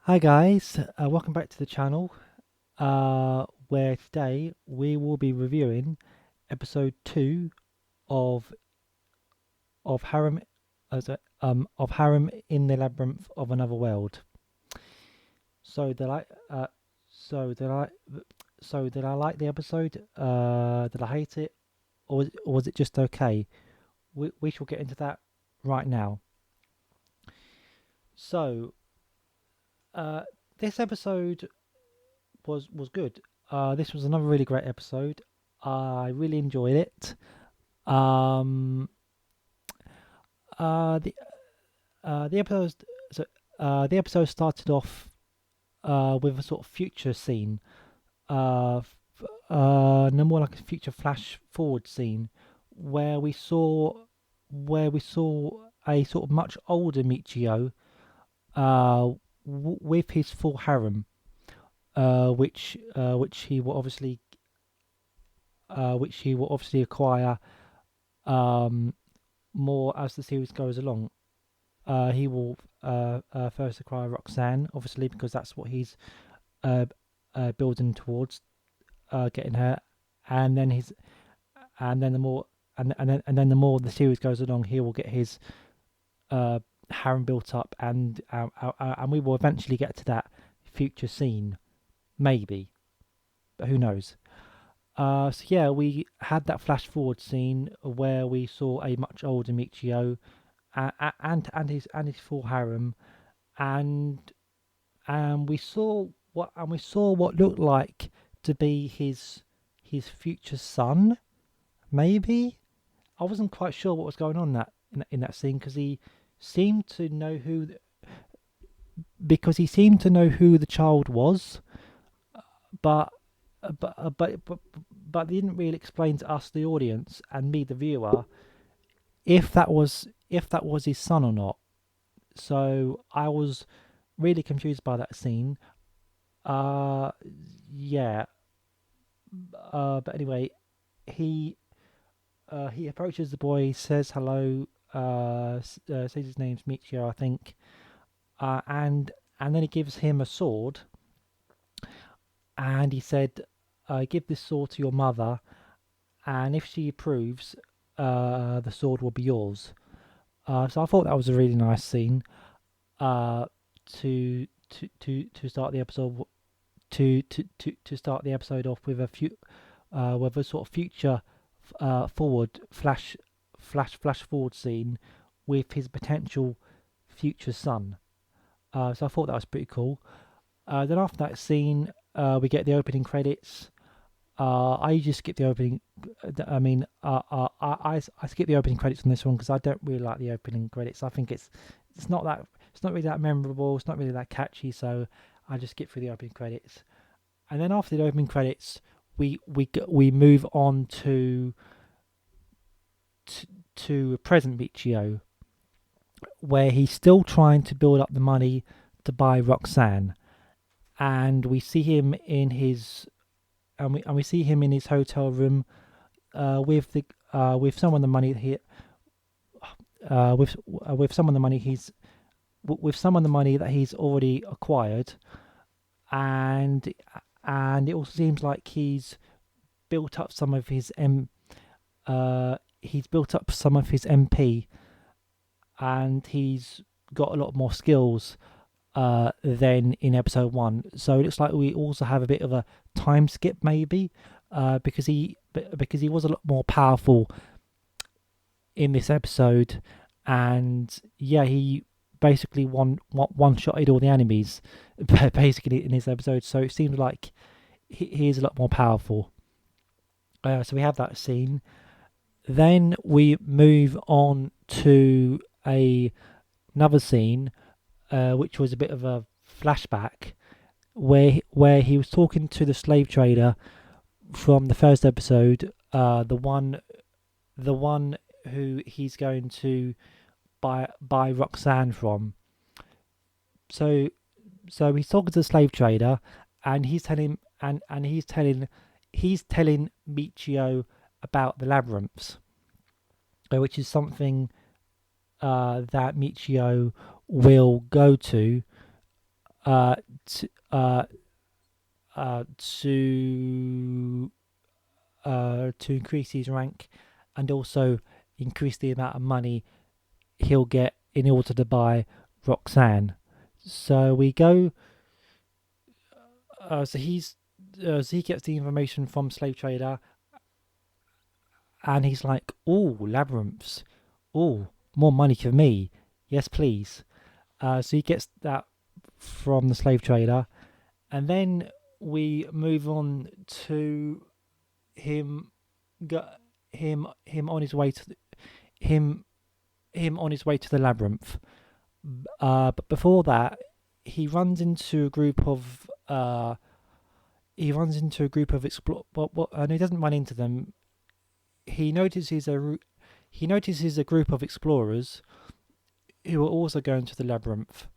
Hi guys, welcome back to the channel. Where today we will be reviewing episode two of Harem, of Harem in the Labyrinth of Another World. So did I, so did I, so did I like the episode? Did I hate it, or was it just okay? We shall get into that right now. So, uh, this episode was good. This was another really great episode. I really enjoyed it. Um, uh, the the episode so the episode started off with a sort of future scene. No more like a future flash forward scene where we saw a sort of much older Michio with his full harem, which he will obviously acquire um, more as the series goes along. He will first acquire Roxanne, obviously, because that's what he's uh, building towards, getting her, and then his, and then the more, and then the more the series goes along, he will get his uh, harem built up, and we will eventually get to that future scene, maybe, but who knows? So yeah, we had that flash forward scene where we saw a much older Michio and his full harem, and we saw what looked like to be his future son. Maybe I wasn't quite sure what was going on in that scene because he seemed to know who the child was, but but they didn't really explain to us, the audience, and me, the viewer, if that was his son or not. So I was really confused by that scene. Uh, yeah. But anyway, he he approaches the boy, says hello, says his name's Michio, I think, and then he gives him a sword, and he said, "Give this sword to your mother, and if she approves, the sword will be yours." So I thought that was a really nice scene. Uh, to start the episode to start the episode off with a sort of future forward flash forward scene with his potential future son. So I thought that was pretty cool. Then after that scene, we get the opening credits. I usually skip the opening. I mean, I skip the opening credits on this one because I don't really like the opening credits. I think it's not that it's not really that memorable. It's not really that catchy. So I just skip through the opening credits. And then after the opening credits, we move on to, to present Michio, where he's still trying to build up the money to buy Roxanne, and we see him in his and we see him in his hotel room with some of the money that he with some of the money that he's already acquired, and and it also seems like built up some of his he's built up some of his MP, and he's got a lot more skills than in episode one. So it looks like we also have a bit of a time skip, maybe, because he was a lot more powerful in this episode, and yeah, he basically one shotted all the enemies basically in this episode. So it seems like he is a lot more powerful. So we have that scene. Then we move on to another scene, which was a bit of a flashback, where he was talking to the slave trader from the first episode, the one who he's going to buy Roxanne from. So he's talking to the slave trader, and he's telling Michio about the labyrinths, which is something that Michio will go to uh, to uh, uh, to to increase his rank, and also increase the amount of money he'll get in order to buy Roxanne. So we go. So he gets the information from slave trader, and he's like, "Oh, labyrinths. Oh, more money for me. Yes, please." So he gets that from the slave trader, and then we move on to him, go, him on his way to him him on his way to the labyrinth. But before that, he runs into a group of explore. And he doesn't run into them. He notices a group of explorers who are also going to the labyrinth.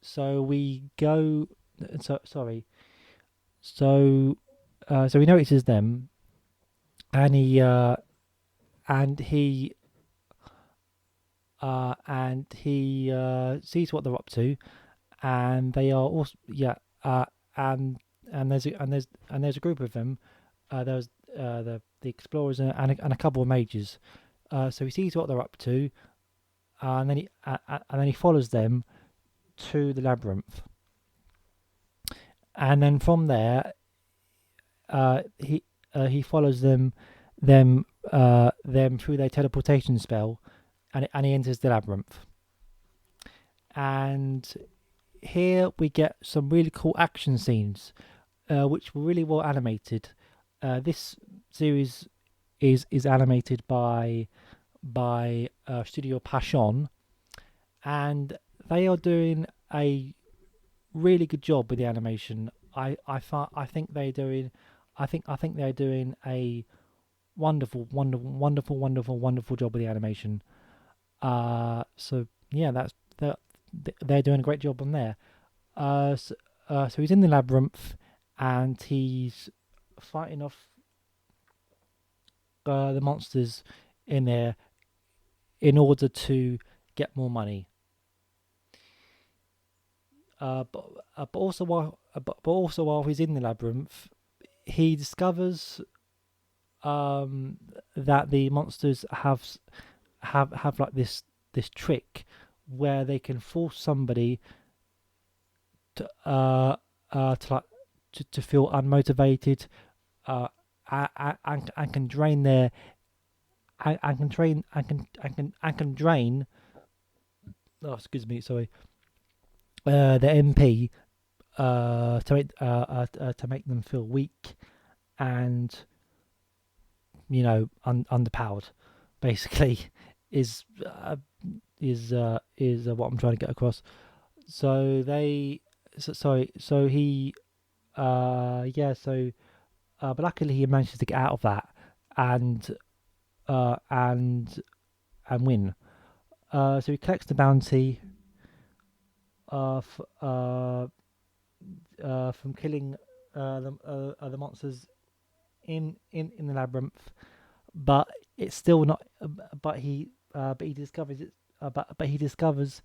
So we go. So sorry. So he notices them, and he sees what they're up to, and they are also and there's a group of them. There's the explorers and a couple of mages. So he sees what they're up to, and then he follows them to the labyrinth, and then from there, he follows them through their teleportation spell, and he enters the labyrinth. And here we get some really cool action scenes, which were really well animated. This series is animated by Studio Passion, and they are doing a really good job with the animation. I think they're doing a wonderful job with the animation. So yeah, they're doing a great job on there. So he's in the labyrinth, and he's fighting off the monsters in there in order to get more money. But also while he's in the labyrinth, he discovers that the monsters have like this trick where they can force somebody to like to feel unmotivated, and can drain their and can drain and can drain. Oh, excuse me, sorry. The MP, to make them feel weak and underpowered, basically, is what I'm trying to get across. So they, so, sorry, so he, yeah, so but luckily he manages to get out of that, and uh and win. So he collects the bounty f- from killing the monsters in the labyrinth, but it's still not. But he discovers it. But he discovers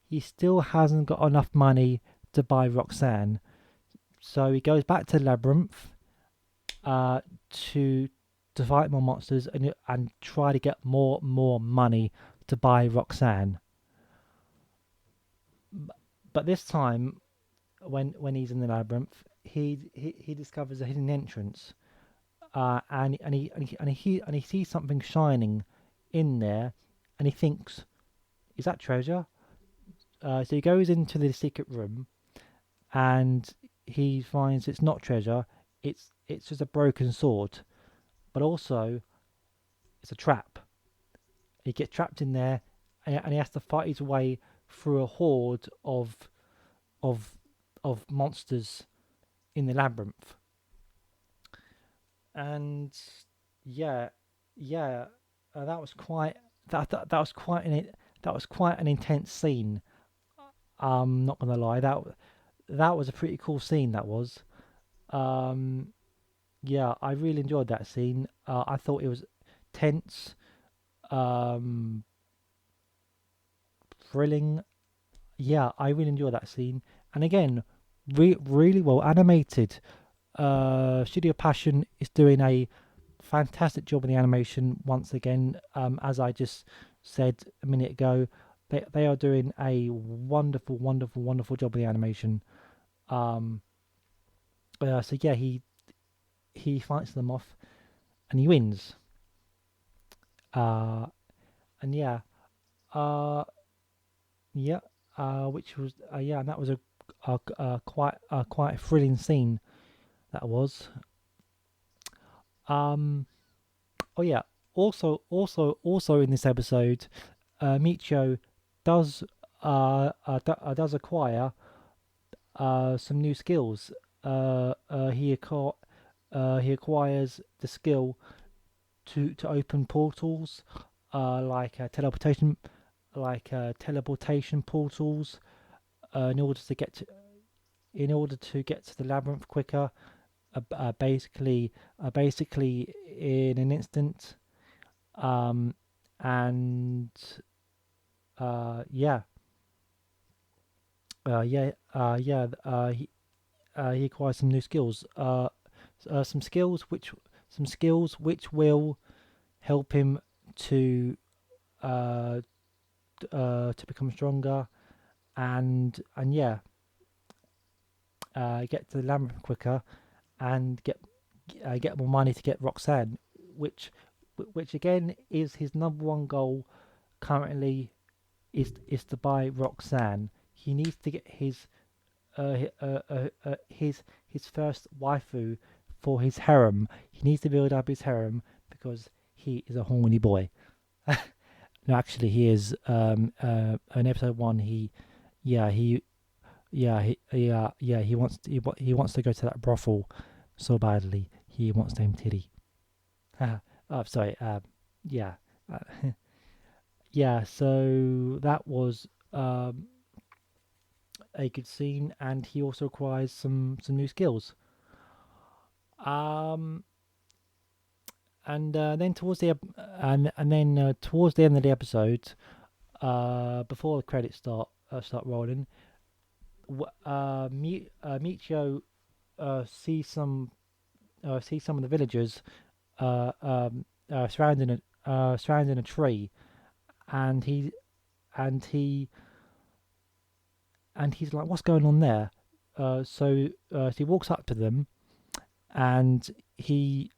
he still hasn't got enough money to buy Roxanne. So he goes back to the labyrinth uh, to fight more monsters and try to get more money to buy Roxanne. But this time, when he's in the labyrinth, he discovers a hidden entrance, and he sees something shining in there, and he thinks, "Is that treasure?" So he goes into the secret room, and he finds it's not treasure. It's just a broken sword, but also it's a trap. He gets trapped in there, and he has to fight his way through a horde of monsters in the labyrinth. And yeah, yeah, that was quite that was quite an intense scene. I'm not gonna lie, that was a pretty cool scene. That was. Um, yeah, I really enjoyed that scene. I thought it was tense, um, thrilling. Yeah, I really enjoyed that scene, and again, really well animated. Studio Passion is doing a fantastic job in the animation once again. As I just said a minute ago, they are doing a wonderful job of the animation. Um, so yeah, he fights them off and he wins. Uh, and yeah, uh, yeah, which was yeah, and that was quite a thrilling scene. That was. Um, oh yeah. Also in this episode, Michio does does acquire some new skills. He acquires the skill to open portals, like teleportation portals, in order to get to the labyrinth quicker. Basically in an instant. Um, and yeah, yeah, yeah. He acquires some new skills. Some skills which will help him to uh, to become stronger and yeah, get to the labyrinth quicker and get more money to get Roxanne, which which again is his number one goal currently is to buy Roxanne. He needs to get his first waifu for his harem. He needs to build up his harem because he is a horny boy. No, actually, he is. In episode one, yeah, he, he wants to go to that brothel so badly. He wants to name Titty. Oh, sorry. Yeah, uh, yeah. So that was a good scene, and he also acquires some new skills. Um, and then towards the and then towards the end of the episode, before the credits start rolling, Michio sees some of the villagers surrounding a tree, and and he he's like, "What's going on there?" So he walks up to them, and he's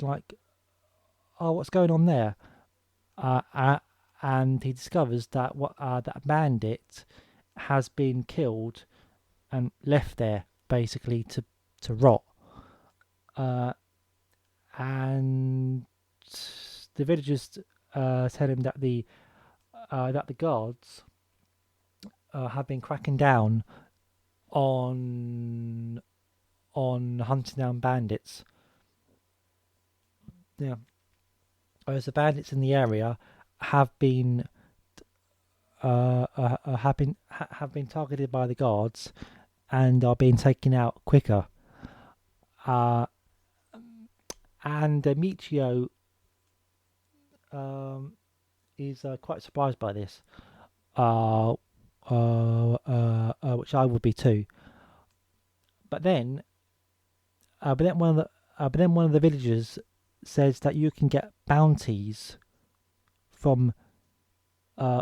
like, "Oh, what's going on there?" Uh, uh, and he discovers that that bandit has been killed and left there basically to rot. Uh, and the villagers tell him that the guards have been cracking down on hunting down bandits. Yeah, whereas the bandits in the area have been have been targeted by the guards and are being taken out quicker. Uh, and Michio um, is quite surprised by this, uh, which I would be too. But then, but then one of the villagers says that you can get bounties from uh,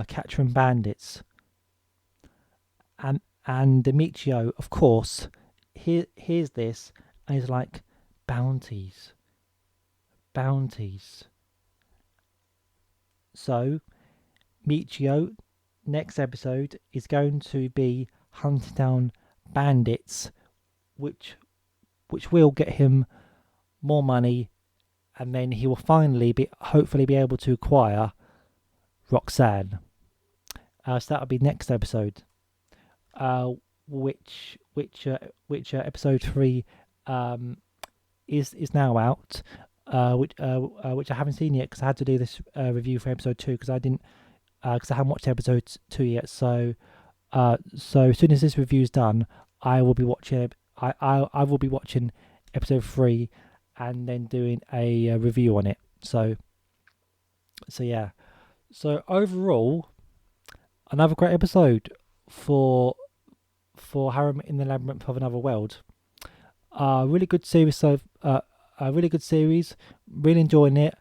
capturing bandits, and Demetrio, of course, hears this and he's like, bounties, bounties. So Michio next episode is going to be hunting down bandits, which will get him more money, and then he will finally hopefully be able to acquire Roxanne. So that'll be next episode. Uh, which episode 3 um, is now out. Which I haven't seen yet because I had to do this review for episode 2 because I didn't because I haven't watched episode 2 yet. So as soon as this review is done, I will be watching. I will be watching episode 3 and then doing a review on it. So yeah. So overall, another great episode for Harem in the Labyrinth of Another World. Really good series. A really good series. Really enjoying it.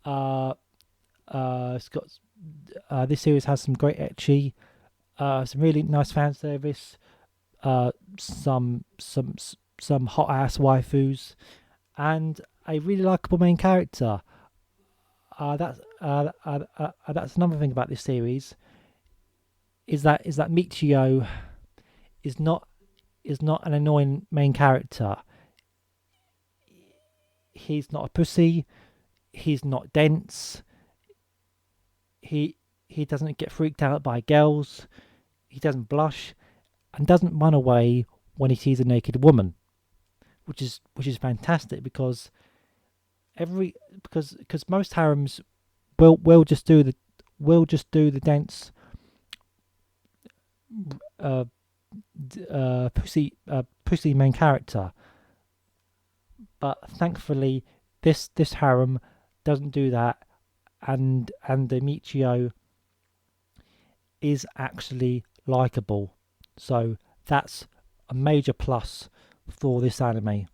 Uh, it's got this series has some great etchy, some really nice fan service. Uh, some hot ass waifus, and a really likable main character. That's another thing about this series is that Michio is not an annoying main character. He's not a pussy. He's not dense. He he doesn't get freaked out by girls. He doesn't blush and doesn't run away when he sees a naked woman, which is fantastic every because most harems will just do the dense uh, pussy main character, but thankfully this harem doesn't do that, and the Michio is actually likable, so that's a major plus for this anime.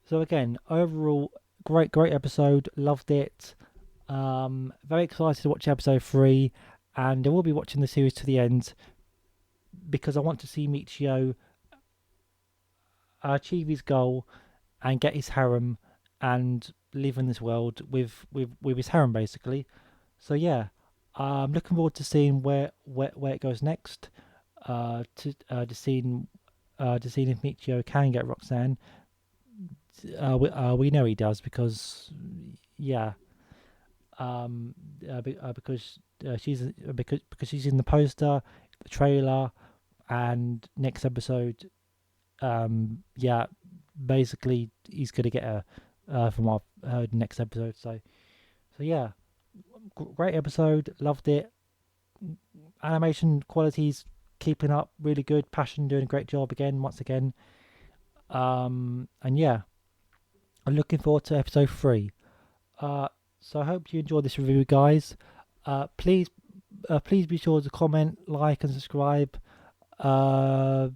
So again, overall, great episode, loved it. Very excited to watch episode 3, and I will be watching the series to the end because I want to see Michio achieve his goal and get his harem and live in this world with his harem basically. So yeah, I'm looking forward to seeing where it goes next. To seeing if Michio can get Roxanne. We know he does because yeah, because she's in the poster, the trailer, and next episode. Yeah, basically he's gonna get her from what I've heard next episode. So yeah, great episode, loved it. Animation quality's keeping up, really good. Passion doing a great job again, once again. And yeah, I'm looking forward to episode 3. Uh, so I hope you enjoyed this review, guys. Please be sure to comment, like, and subscribe. Uh,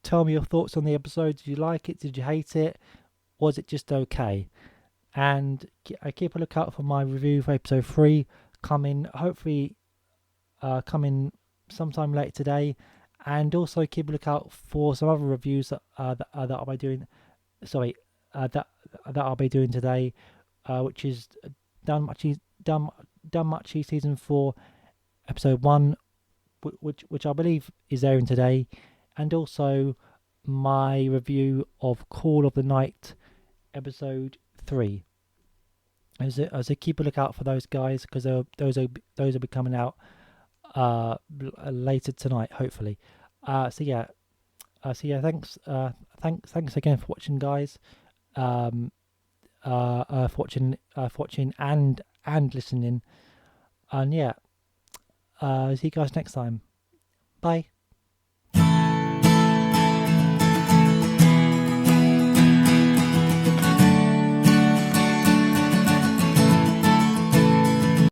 Tell me your thoughts on the episode. Did you like it? Did you hate it? Was it just okay? And I keep a lookout for my review for episode 3 coming. Hopefully, coming sometime later today. And also keep a lookout for some other reviews that I'll be doing. Sorry, that I'll be doing today, which is done Danmachi season 4 episode 1, which I believe is airing today, and also my review of Call of the Night episode 3. As a keep a lookout for those guys because those will be coming out later tonight, hopefully. Thanks again for watching, guys. For watching and listening. And yeah, see you guys next time. Bye.